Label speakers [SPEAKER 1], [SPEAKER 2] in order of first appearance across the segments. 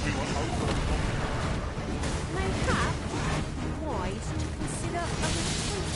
[SPEAKER 1] Mayhap it would be wise to consider a retreat.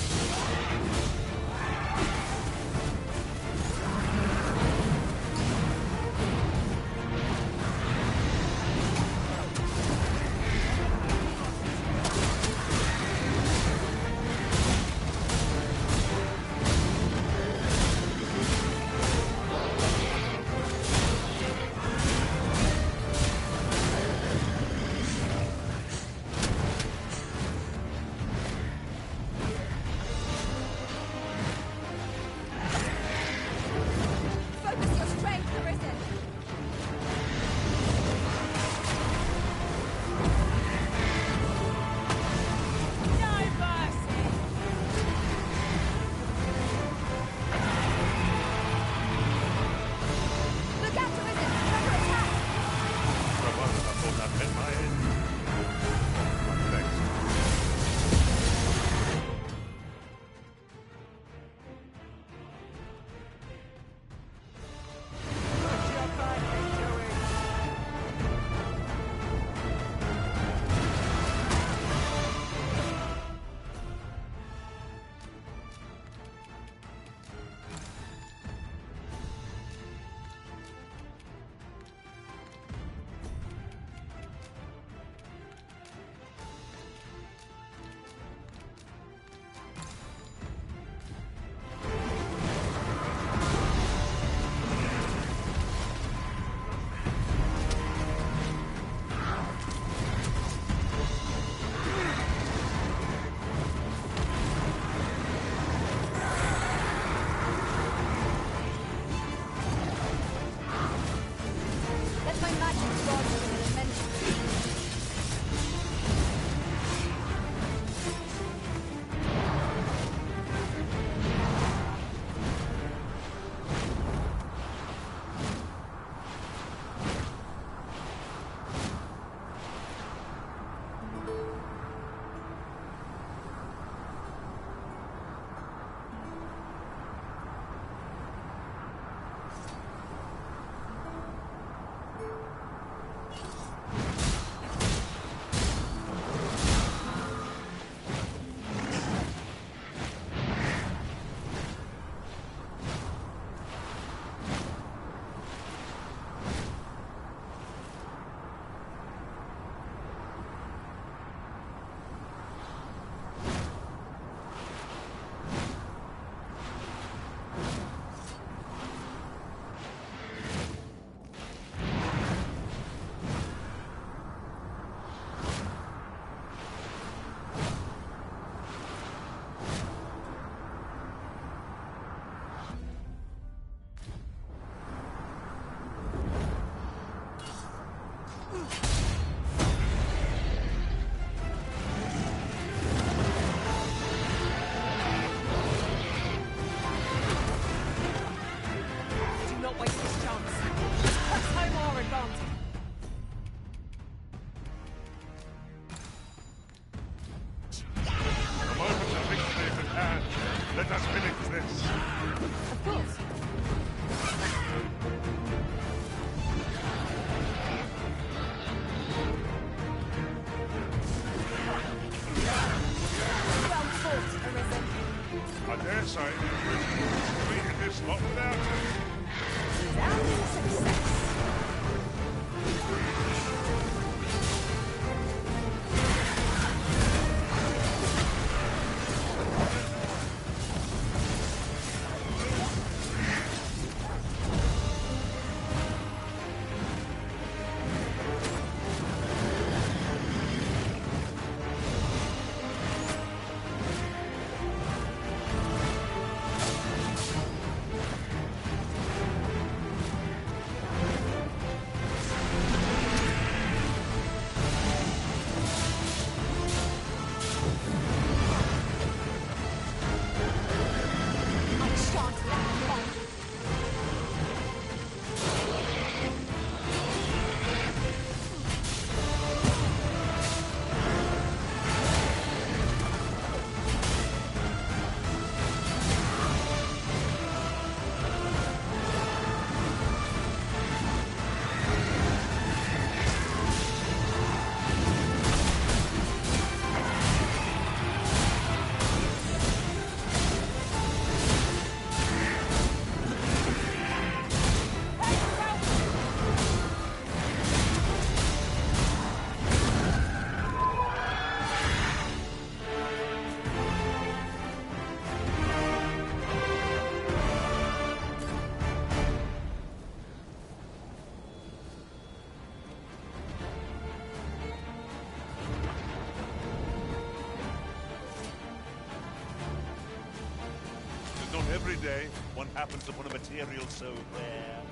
[SPEAKER 2] day one happens upon a material so rare.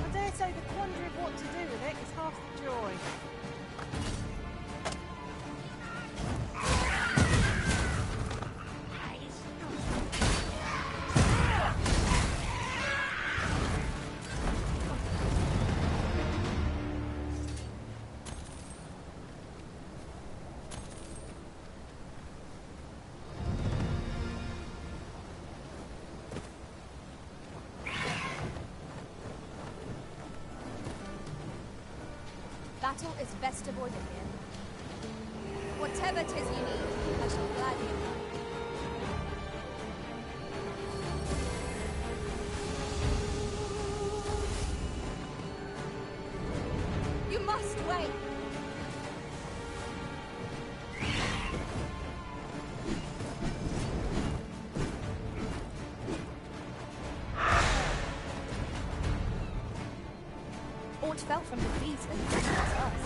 [SPEAKER 1] I dare say the quandary of what to do with it is half the joy.
[SPEAKER 3] Battle is best avoided here. Whatever 'tis you need, I shall gladly obey. You must wait! Aught fell from the beast and it was us.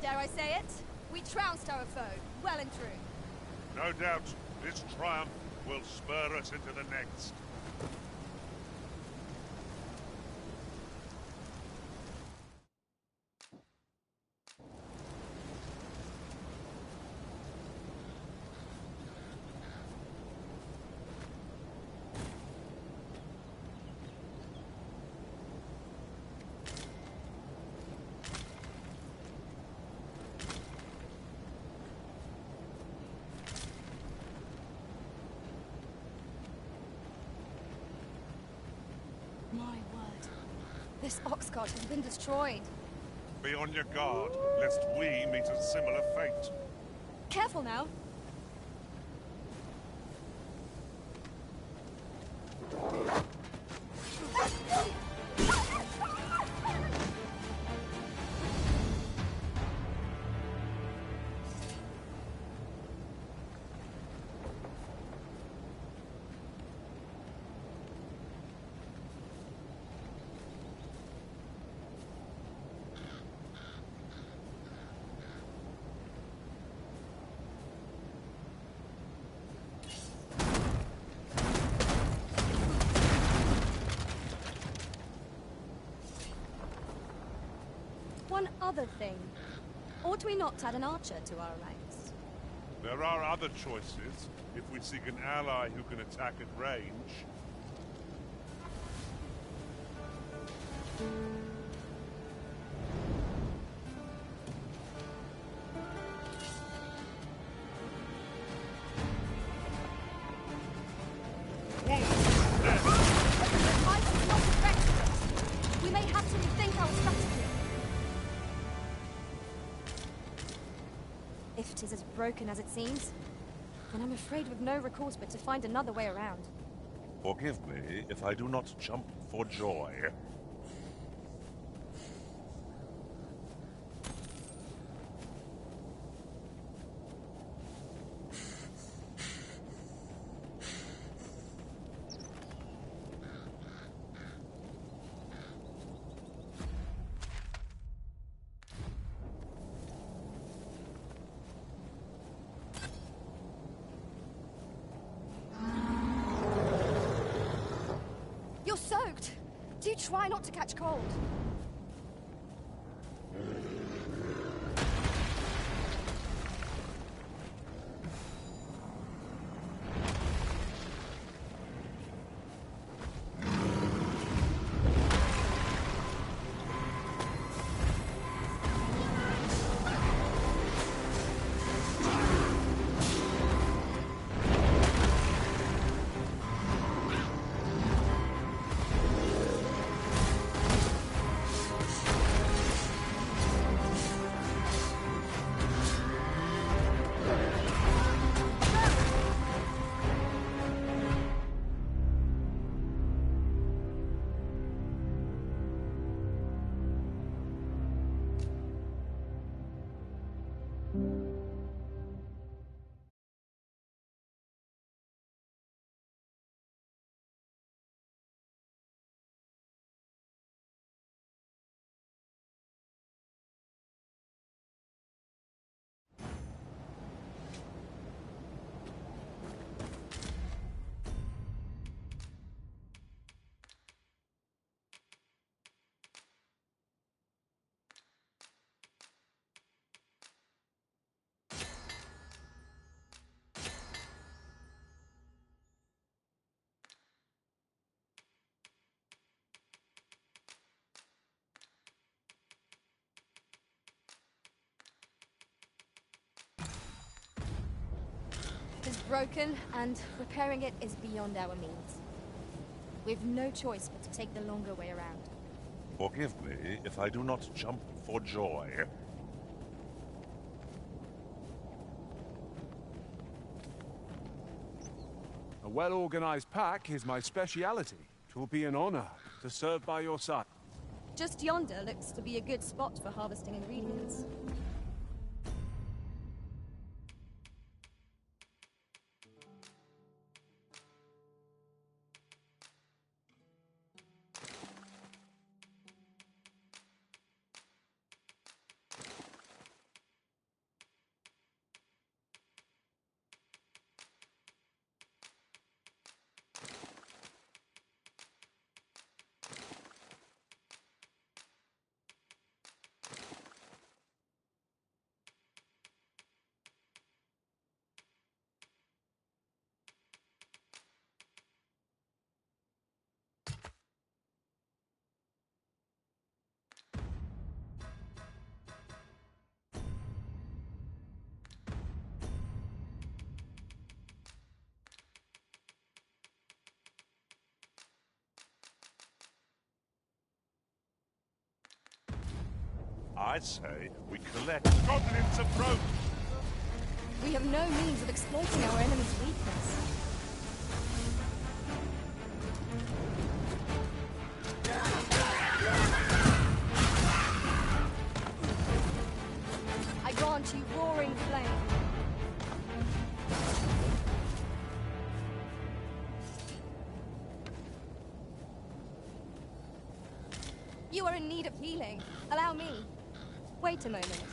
[SPEAKER 3] Dare I say it? We trounced our foe, well and true.
[SPEAKER 2] No doubt, this triumph will spur us into the next.
[SPEAKER 3] My word. This ox cart has been destroyed.
[SPEAKER 2] Be on your guard, lest we meet a similar fate.
[SPEAKER 3] Careful now. One other thing. Ought we not add an archer to our ranks?
[SPEAKER 2] There are other choices if we seek an ally who can attack at range.
[SPEAKER 3] We may have to rethink our strategy. If 'tis as broken as it seems, then I'm afraid we've no recourse but to find another way around.
[SPEAKER 2] Forgive me if I do not jump for joy.
[SPEAKER 3] You're soaked! Do try not to catch cold. broken, and repairing it is beyond our means. We've no choice but to take the longer way around.
[SPEAKER 2] Forgive me if I do not jump for joy.
[SPEAKER 4] A well-organized pack is my speciality. It will be an honor to serve by your side.
[SPEAKER 3] Just yonder looks to be a good spot for harvesting ingredients.
[SPEAKER 2] I say we collect. Goblins approach!
[SPEAKER 3] We have no means of exploiting our enemy's weakness. I grant you roaring flame. You are in need of healing. Allow me. Wait a moment.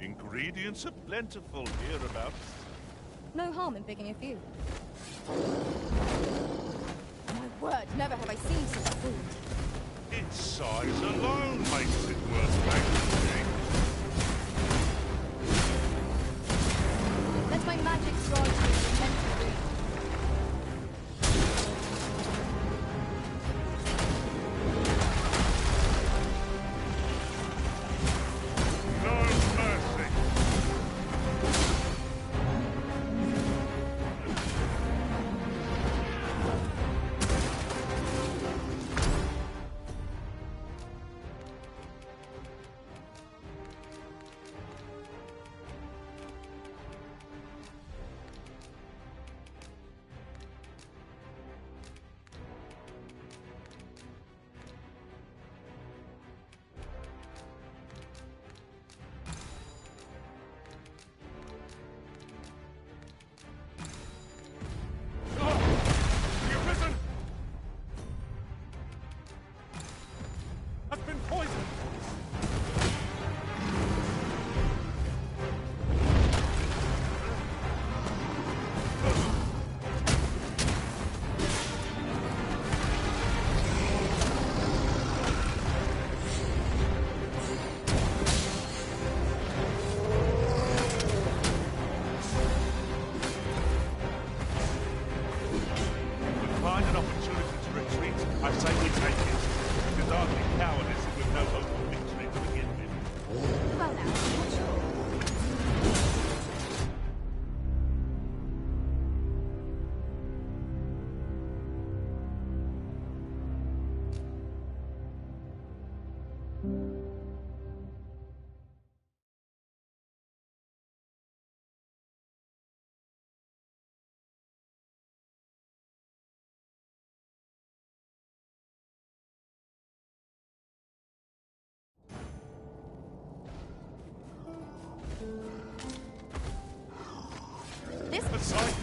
[SPEAKER 2] Ingredients are plentiful hereabouts.
[SPEAKER 3] No harm in picking a few. My word, never have I seen such food.
[SPEAKER 2] Its size alone makes it worth packaging.
[SPEAKER 3] Let my magic grant you the intent to breathe.
[SPEAKER 2] No mercy.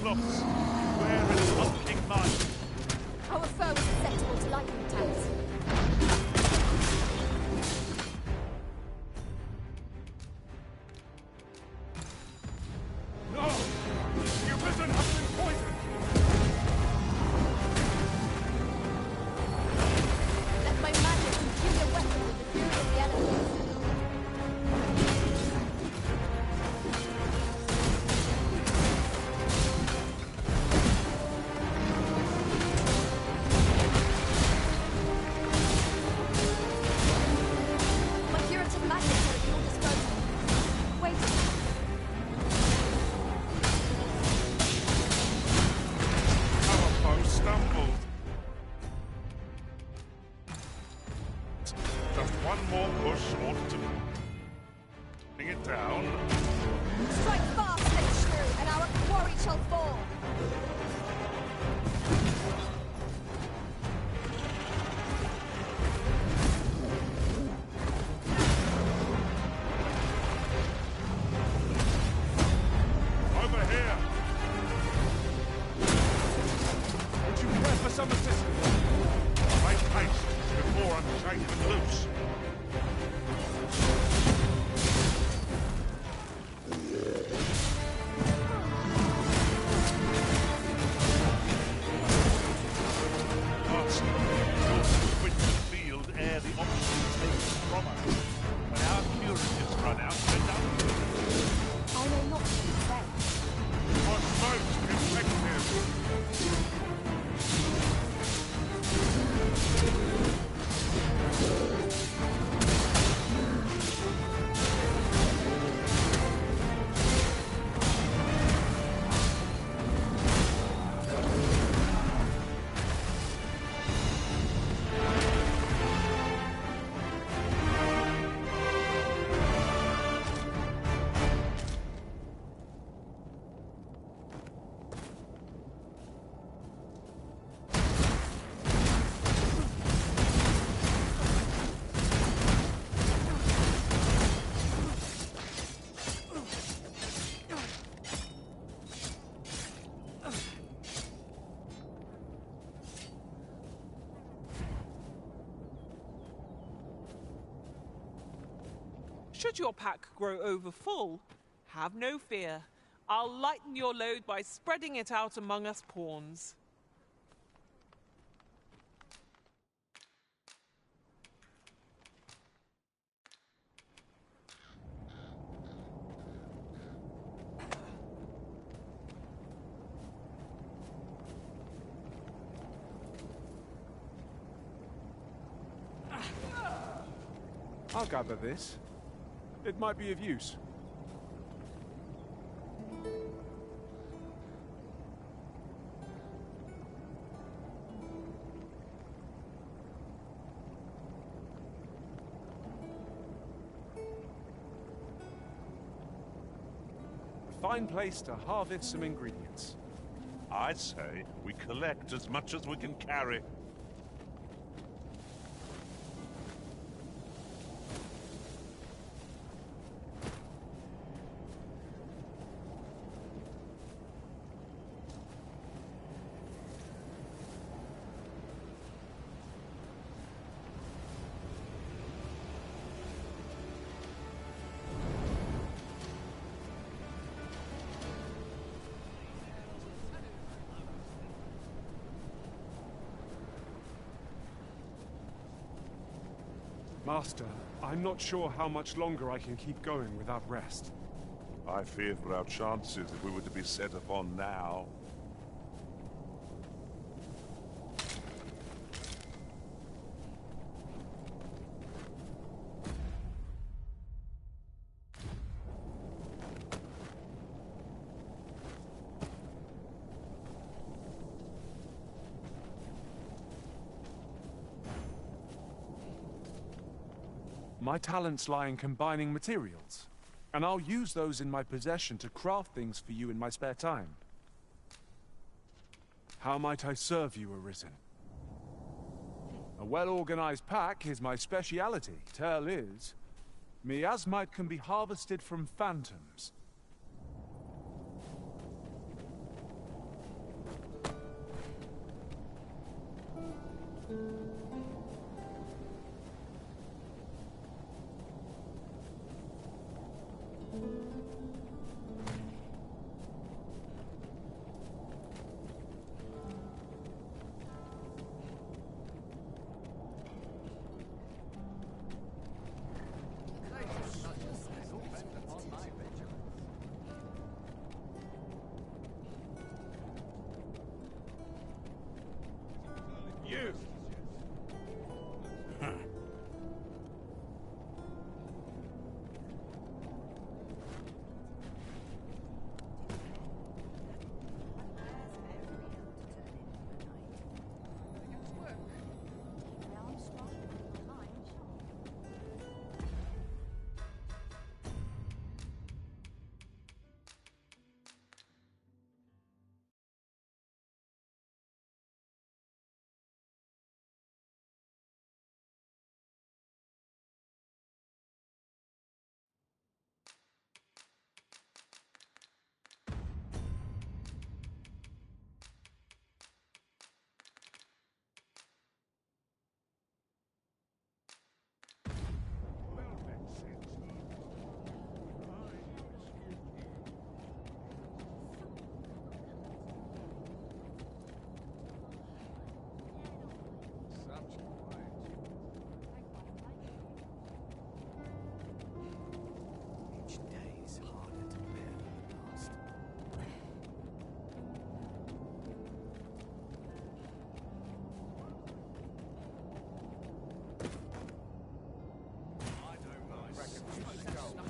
[SPEAKER 2] cloths. Where is hulking light?
[SPEAKER 3] Our foe is susceptible to lightning attacks.
[SPEAKER 2] No! The Arisen have been poisoned!
[SPEAKER 3] Let my magic infuse your weapon with the fury of the elements. My curative magics are at your disposal. Wait.
[SPEAKER 2] Our foe stumbled. Just one more push ought to bring it down.
[SPEAKER 3] Strike fast, H2, and our quarry shall fall.
[SPEAKER 2] Over here!
[SPEAKER 4] Would you care for some assistance?
[SPEAKER 2] Make haste before I'm shaken loose. Master, your quit the field ere the option is taken from us. When our curatives run out, we're done.
[SPEAKER 3] I know not what to say.
[SPEAKER 2] Was most effective.
[SPEAKER 5] Should your pack grow over full, have no fear. I'll lighten your load by spreading it out among us pawns.
[SPEAKER 4] I'll gather this. It might be of use. A fine place to harvest some ingredients.
[SPEAKER 2] I say we collect as much as we can carry.
[SPEAKER 4] Master, I'm not sure how much longer I can keep going without rest.
[SPEAKER 2] I fear for our chances if we were to be set upon now.
[SPEAKER 4] My talents lie in combining materials, and I'll use those in my possession to craft things for you in my spare time. How might I serve you, Arisen? A well-organized pack is my speciality. Tell is, miasmite can be harvested from phantoms.
[SPEAKER 2] You!
[SPEAKER 6] Each day is harder to bear than the last.
[SPEAKER 2] I don't reckon we should go.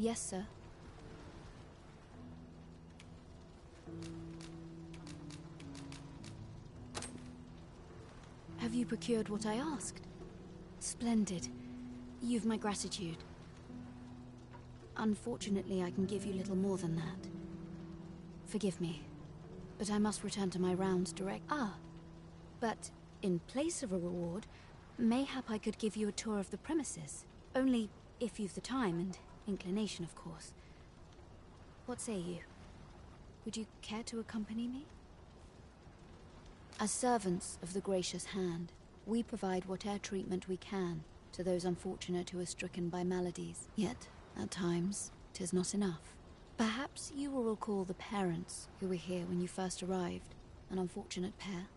[SPEAKER 3] Yes, sir. Have you procured what I asked? Splendid. You've my gratitude. Unfortunately, I can give you little more than that. Forgive me, but I must return to my rounds direct. But in place of a reward, mayhap I could give you a tour of the premises. Only if you've the time and inclination, of course. What say you? Would you care to accompany me? As servants of the gracious hand, we provide whatever treatment we can to those unfortunate who are stricken by maladies. Yet, at times, 'tis not enough. Perhaps you will recall the parents who were here when you first arrived, an unfortunate pair.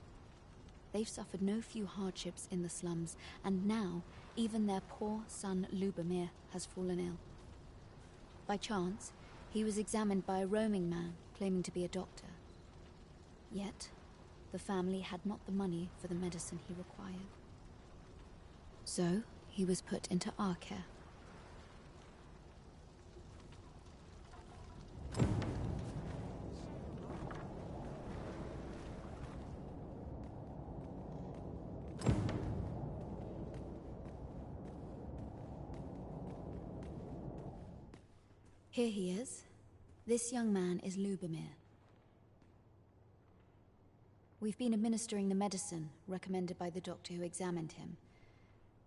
[SPEAKER 3] They've suffered no few hardships in the slums, and now even their poor son Lubomir has fallen ill. By chance, he was examined by a roaming man claiming to be a doctor. Yet, the family had not the money for the medicine he required. So, he was put into our care. Here he is. This young man is Lubomir. We've been administering the medicine recommended by the doctor who examined him,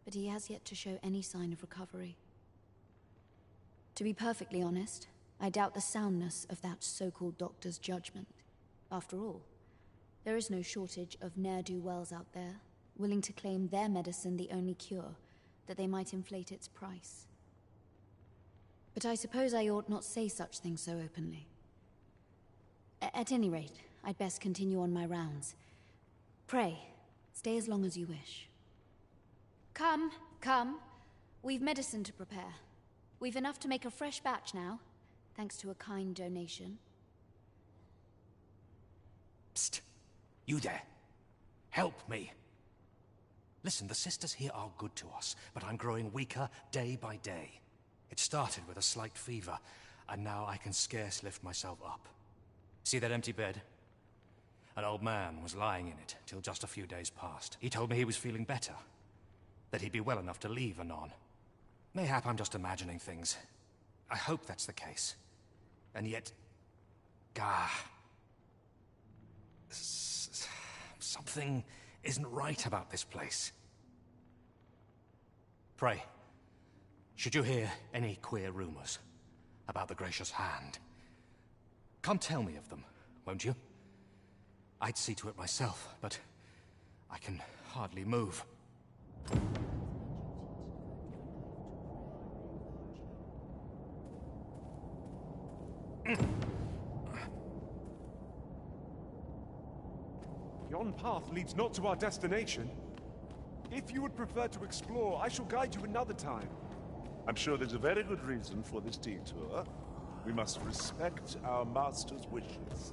[SPEAKER 3] but he has yet to show any sign of recovery. To be perfectly honest, I doubt the soundness of that so-called doctor's judgment. After all, there is no shortage of ne'er-do-wells out there, willing to claim their medicine the only cure, that they might inflate its price. But I suppose I ought not say such things so openly. At any rate, I'd best continue on my rounds. Pray, stay as long as you wish. Come, come. We've medicine to prepare. We've enough to make a fresh batch now, thanks to a kind donation.
[SPEAKER 6] Psst! You there! Help me! Listen, the sisters here are good to us, but I'm growing weaker day by day. It started with a slight fever, and now I can scarce lift myself up. See that empty bed? An old man was lying in it till just a few days past. He told me he was feeling better, that he'd be well enough to leave anon. Mayhap I'm just imagining things. I hope that's the case. And yet... something isn't right about this place. Pray, should you hear any queer rumors about the Gracious Hand, come tell me of them, won't you? I'd see to it myself, but I can hardly move.
[SPEAKER 4] Yon path leads not to our destination. If you would prefer to explore, I shall guide you another time.
[SPEAKER 2] I'm sure there's a very good reason for this detour. We must respect our master's wishes.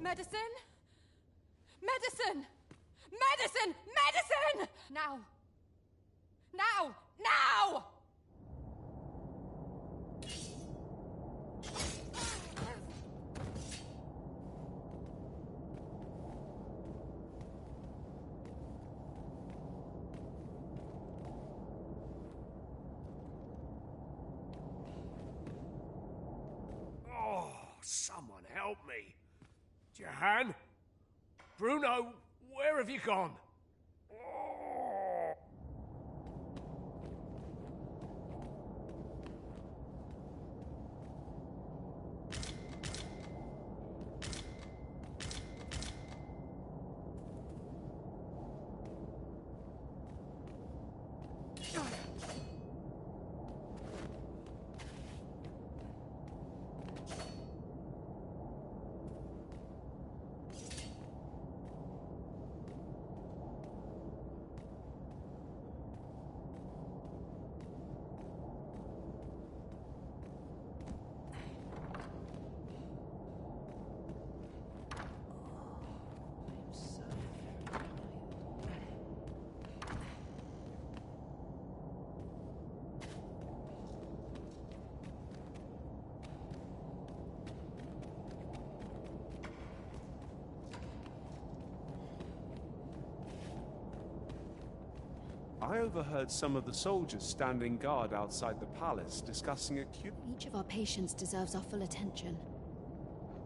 [SPEAKER 7] Medicine! Medicine! Medicine! Medicine! Now! Now! Now!
[SPEAKER 8] Oh, someone help me. Jahan? Bruno, where have you gone?
[SPEAKER 4] I overheard some of the soldiers standing guard outside the palace discussing a cure.
[SPEAKER 3] Each of our patients deserves our full attention.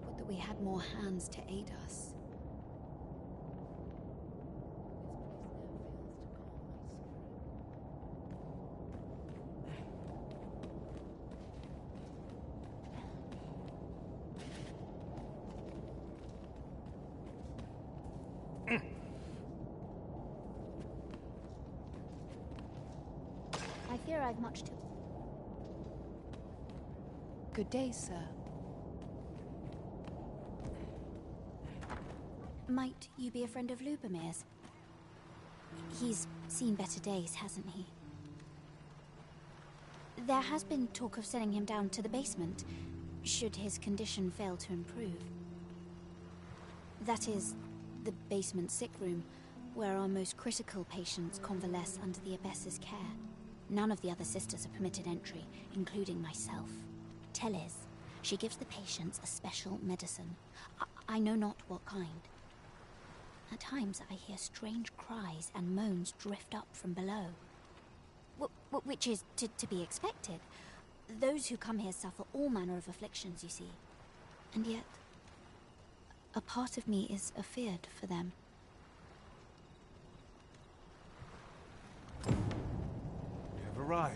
[SPEAKER 3] Would that we had more hands to aid us. I fear I've much to... Good day, sir. Might you be a friend of Lubomir's? He's seen better days, hasn't he? There has been talk of sending him down to the basement, should his condition fail to improve. That is, the basement sick room, where our most critical patients convalesce under the Abbess's care. None of the other sisters are permitted entry, including myself. Teles, she gives the patients a special medicine. I know not what kind. At times I hear strange cries and moans drift up from below. Which is to be expected. Those who come here suffer all manner of afflictions, you see. And yet, a part of me is afeared for them.
[SPEAKER 4] We have arrived.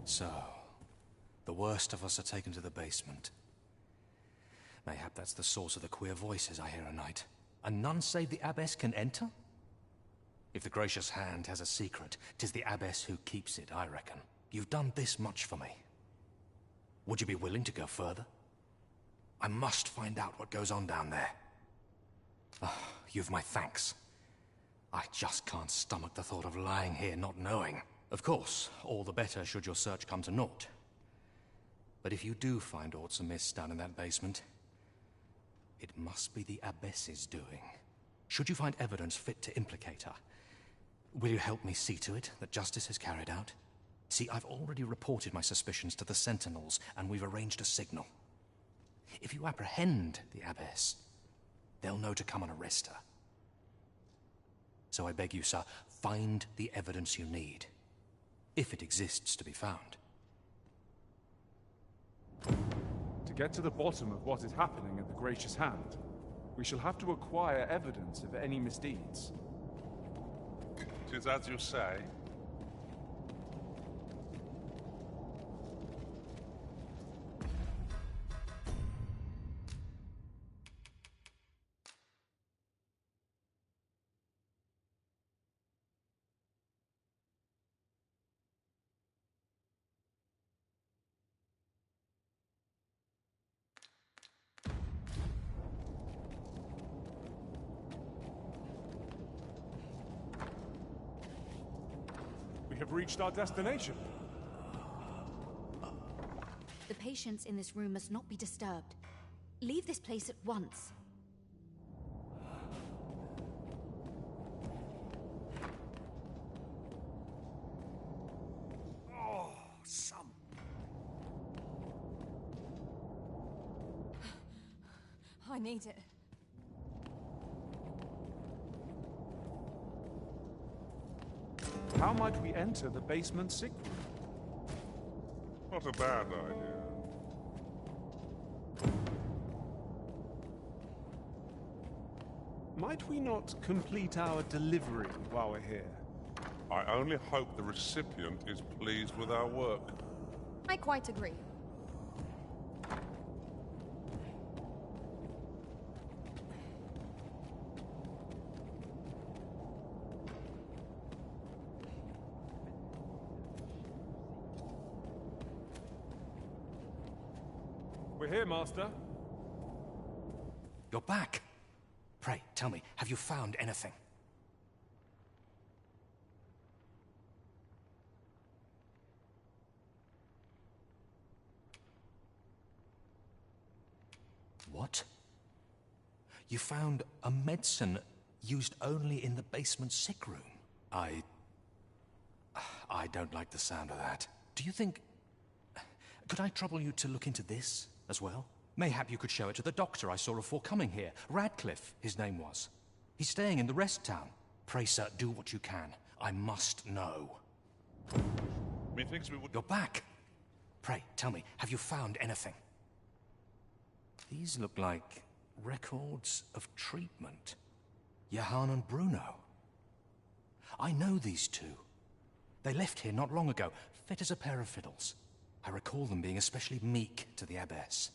[SPEAKER 6] So, the worst of us are taken to the basement. Mayhap that's the source of the queer voices I hear at night. And none save the Abbess can enter? If the gracious hand has a secret, 'tis the Abbess who keeps it, I reckon. You've done this much for me. Would you be willing to go further? I must find out what goes on down there. You've my thanks. I just can't stomach the thought of lying here not knowing. Of course, all the better should your search come to naught. But if you do find aught amiss down in that basement, it must be the Abbess's doing. Should you find evidence fit to implicate her, will you help me see to it that justice is carried out? See, I've already reported my suspicions to the Sentinels, and we've arranged a signal. If you apprehend the Abbess, they'll know to come and arrest her. So I beg you, sir, find the evidence you need, if it exists to be found.
[SPEAKER 4] To get to the bottom of what is happening at the Gracious Hand, we shall have to acquire evidence of any misdeeds.
[SPEAKER 2] 'Tis as you say.
[SPEAKER 4] We have reached our destination.
[SPEAKER 3] The patients in this room must not be disturbed. Leave this place at once.
[SPEAKER 8] Oh, some...
[SPEAKER 7] I need it.
[SPEAKER 4] How might we enter the basement sick room?
[SPEAKER 2] Not a bad idea.
[SPEAKER 4] Might we not complete our delivery while we're here?
[SPEAKER 2] I only hope the recipient is pleased with our work.
[SPEAKER 7] I quite agree.
[SPEAKER 4] We're here, Master.
[SPEAKER 6] You're back. Pray, tell me, have you found anything? What? You found a medicine used only in the basement sick room? I don't like the sound of that. Do you think... Could I trouble you to look into this as well? Mayhap you could show it to the doctor I saw before coming here. Radcliffe, his name was. He's staying in the rest town. Pray, sir, do what you can. I must know.
[SPEAKER 2] Methinks we would...
[SPEAKER 6] You're back. Pray, tell me, have you found anything? These look like records of treatment. Johann and Bruno. I know these two. They left here not long ago, fit as a pair of fiddles. I recall them being especially meek to the Abbess.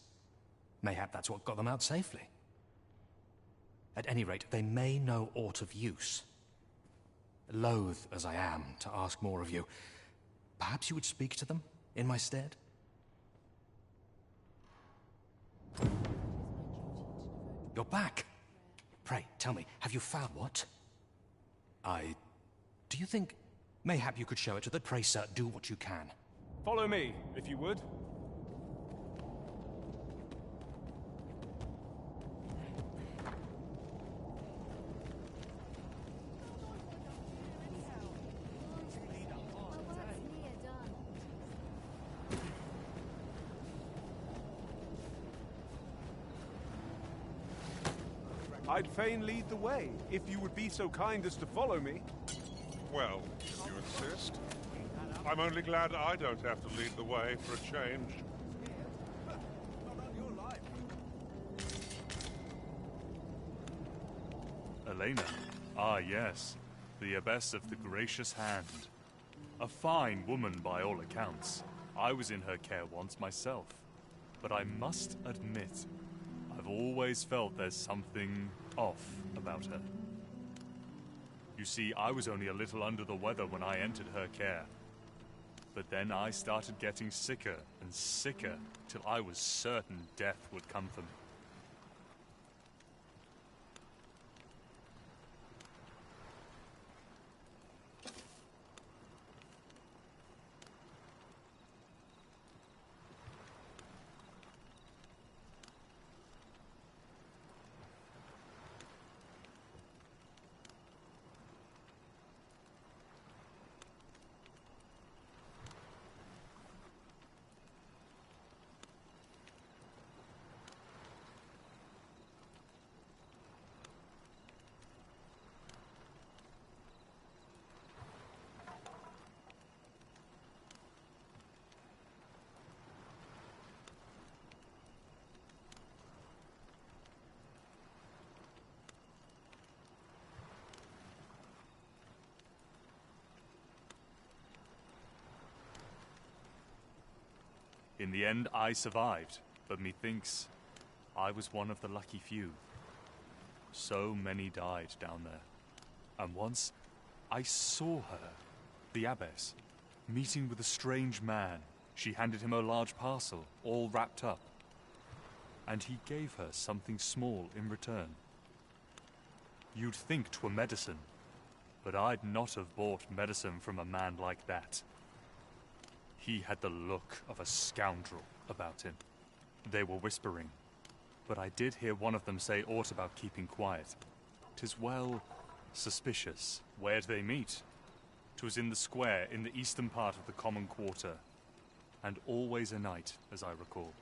[SPEAKER 6] Mayhap that's what got them out safely. At any rate, they may know aught of use. Loath as I am to ask more of you, perhaps you would speak to them in my stead? You're back. Pray, tell me, have you found what? Do you think... Mayhap you could show it to the... Pray, sir, do what you can.
[SPEAKER 4] Follow me, if you would. I'd fain lead the way, if you would be so kind as to follow me.
[SPEAKER 2] Well, if you insist. I'm only glad I don't have to lead the way for a change.
[SPEAKER 9] Elena. Ah, yes. The Abbess of the Gracious Hand. A fine woman by all accounts. I was in her care once myself. But I must admit, I've always felt there's something off about her. You see, I was only a little under the weather when I entered her care. But then I started getting sicker and sicker till I was certain death would come for me. In the end, I survived, but methinks I was one of the lucky few. So many died down there. And once, I saw her, the abbess, meeting with a strange man. She handed him a large parcel, all wrapped up. And he gave her something small in return. You'd think 'twere medicine, but I'd not have bought medicine from a man like that. He had the look of a scoundrel about him. They were whispering, but I did hear one of them say aught about keeping quiet. 'Tis well suspicious. Where'd they meet? 'Twas in the square in the eastern part of the common quarter, and always a night, as I recall.